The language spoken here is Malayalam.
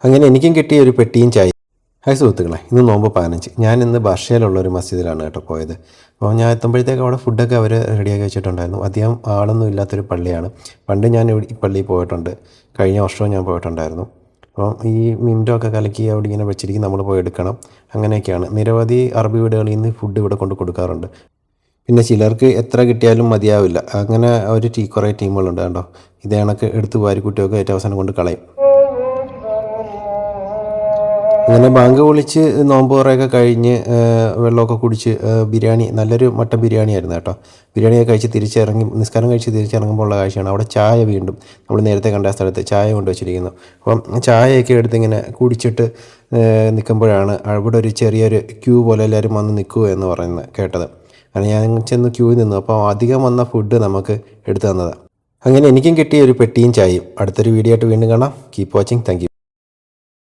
അങ്ങനെ എനിക്കും കിട്ടിയ ഒരു പെട്ടിയും ചായ. ഹായ് സുഹൃത്തുക്കളെ, ഇന്ന് നോമ്പ് 15. ഞാൻ ഇന്ന് ബർഷയിലുള്ള ഒരു മസ്ജിദിലാണ് കേട്ടോ പോയത്. അപ്പോൾ ഞാൻ എത്തുമ്പോഴത്തേക്ക് അവിടെ ഫുഡൊക്കെ അവർ റെഡിയാക്കി വെച്ചിട്ടുണ്ടായിരുന്നു. അധികം ആളൊന്നും ഇല്ലാത്തൊരു പള്ളിയാണ്. പണ്ട് ഞാൻ ഈ പള്ളിയിൽ പോയിട്ടുണ്ട്. കഴിഞ്ഞ വർഷവും ഞാൻ പോയിട്ടുണ്ടായിരുന്നു. അപ്പം ഈ മിൻറ്റോ ഒക്കെ കലക്കി അവിടെ ഇങ്ങനെ വെച്ചിരിക്കും, നമ്മൾ പോയി എടുക്കണം. അങ്ങനെയൊക്കെയാണ്. നിരവധി അറബി വീടുകളിൽ നിന്ന് ഫുഡ് ഇവിടെ കൊണ്ട് കൊടുക്കാറുണ്ട്. പിന്നെ ചിലർക്ക് എത്ര കിട്ടിയാലും മതിയാവില്ല. അങ്ങനെ ഒരു കുറേ ടീമുകളുണ്ട് കേട്ടോ. ഇതേ കണക്ക് എടുത്ത് വാരിക്കുട്ടിയൊക്കെ ഏറ്റവും അവസാനം കൊണ്ട് കളയും. അങ്ങനെ ബാങ്ക് വിളിച്ച് നോമ്പ് തുറയൊക്കെ കഴിഞ്ഞ് വെള്ളമൊക്കെ കുടിച്ച് ബിരിയാണി, നല്ലൊരു മട്ടൻ ബിരിയാണി ആയിരുന്നു കേട്ടോ. ബിരിയാണിയൊക്കെ കഴിച്ച് തിരിച്ചിറങ്ങി, നിസ്കാരം കഴിച്ച് തിരിച്ചിറങ്ങുമ്പോൾ ഉള്ള കാഴ്ചയാണ് അവിടെ ചായ, വീണ്ടും നമ്മൾ നേരത്തെ കണ്ട സ്ഥലത്ത് ചായ കൊണ്ട് വെച്ചിരിക്കുന്നു. അപ്പം ചായയൊക്കെ എടുത്ത് ഇങ്ങനെ കുടിച്ചിട്ട് നിൽക്കുമ്പോഴാണ് അവിടെ ഒരു ചെറിയൊരു ക്യൂ പോലെ എല്ലാവരും വന്ന് നിൽക്കുക എന്ന് പറയുന്നത് കേട്ടത്. അങ്ങനെ ഞാൻ ചെന്ന് ക്യൂ നിന്നു. അപ്പോൾ അധികം വന്ന ഫുഡ് നമുക്ക് എടുത്തു തന്നതാണ്. അങ്ങനെ എനിക്കും കിട്ടിയ ഒരു പെട്ടിയും ചായയും. അടുത്തൊരു വീഡിയോ ആയിട്ട് വീണ്ടും കാണാം. Keep watching. Thank you.